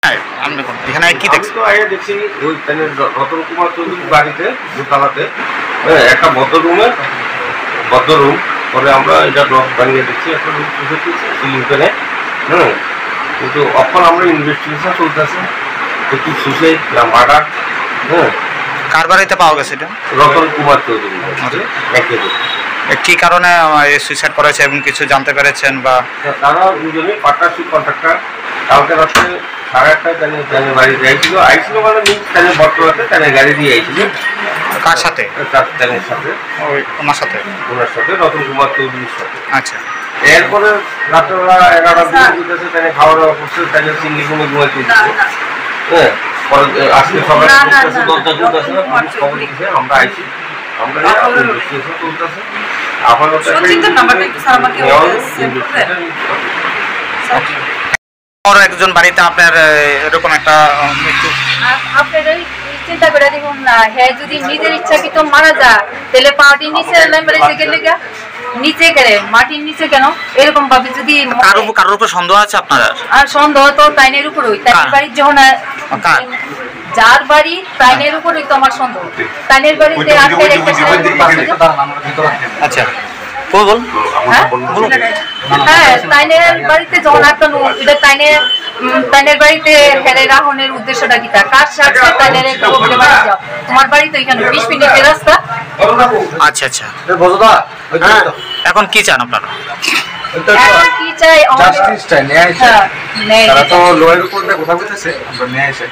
হ্যাঁ আপনি এখানে কি দেখছেন? তো আগে দেখছি ওই রতন কুমার চৌধুরী বাড়িতে দোতলাতে একটা বদ্ধ রুম, পরে আমরা এটা ব্লক বানিয়ে দেখছি, একটা রুম পুষে দিচ্ছি সিলিং ফ্যানে। কিন্তু এখন আমরা ইনভেস্টিগেশন চলতেছে যে কি সুসাইড না মার্ডার। কার বাড়িতে পাওয়া গেছে এটা? রতন কুমার চৌধুরী একেবারে। কি কারণে সুইসাইড করেছে এবং কিছু জানতে পেরেছেন? বা তারা দুজনে পার্টনারশিপ কন্ট্রাক্টর। কালকে রাত্রে 8:30 তাদের বাড়ি যাইছিল, আইছিল মানে তাদের বর্তমানে তাদের গাড়ি দিয়ে আইছিল। কার সাথে? তাদের সাথে, ওনার সাথে রতন কুমার চৌধুরীর সাথে। আচ্ছা। এরপরে রাত্রেবেলা 11টা দিতেছে, তাদের খাওয়া দাওয়া করছে, তাদের সিঙ্গি রুমে ঘুমাই তুলছে। হ্যাঁ, পরে আজকে সবাই খবর দিচ্ছে, আমরা আইছি, আমরা ইনভেস্টিগেশন চলতেছে। আপাতত একজন বাড়িতে আপনার এরকম একটা মৃত্যু, আপনারা চিন্তা করে দেখুন না, হ্যাঁ যদি নিজের ইচ্ছাকৃত মারা যায় তাহলে পার্টির নিচে নিচে করে মাটির নিচে কেন এরকম ভাবে? যদি কারোর উপর সন্দেহ আছে আপনার? আর সন্দেহ তো তাইনের উপরই, তাইনের বাড়ির যখন যার বাড়ি তাইনের উপরই তো আমার সন্দেহ। তাইনের বাড়িতে আচ্ছা বল। হ্যাঁ, তাইনের বাড়িতে যখন আটকানো, এটা তাইনের বাড়িতে হেরে রাহনের উদ্দেশ্যটা কি? কার সাথে তাইনের বলে বাড়ি যাও, তোমার বাড়ি তো এখানে 20 মিনিটের রাস্তা। আচ্ছা আচ্ছা, এখন কি চান আপনারা? এখন কি চাই? জাস্টিস চাই, ন্যায় চাই। তারা তো লয়ের উপর কথা বলতেছে, আমরা ন্যায় চাই।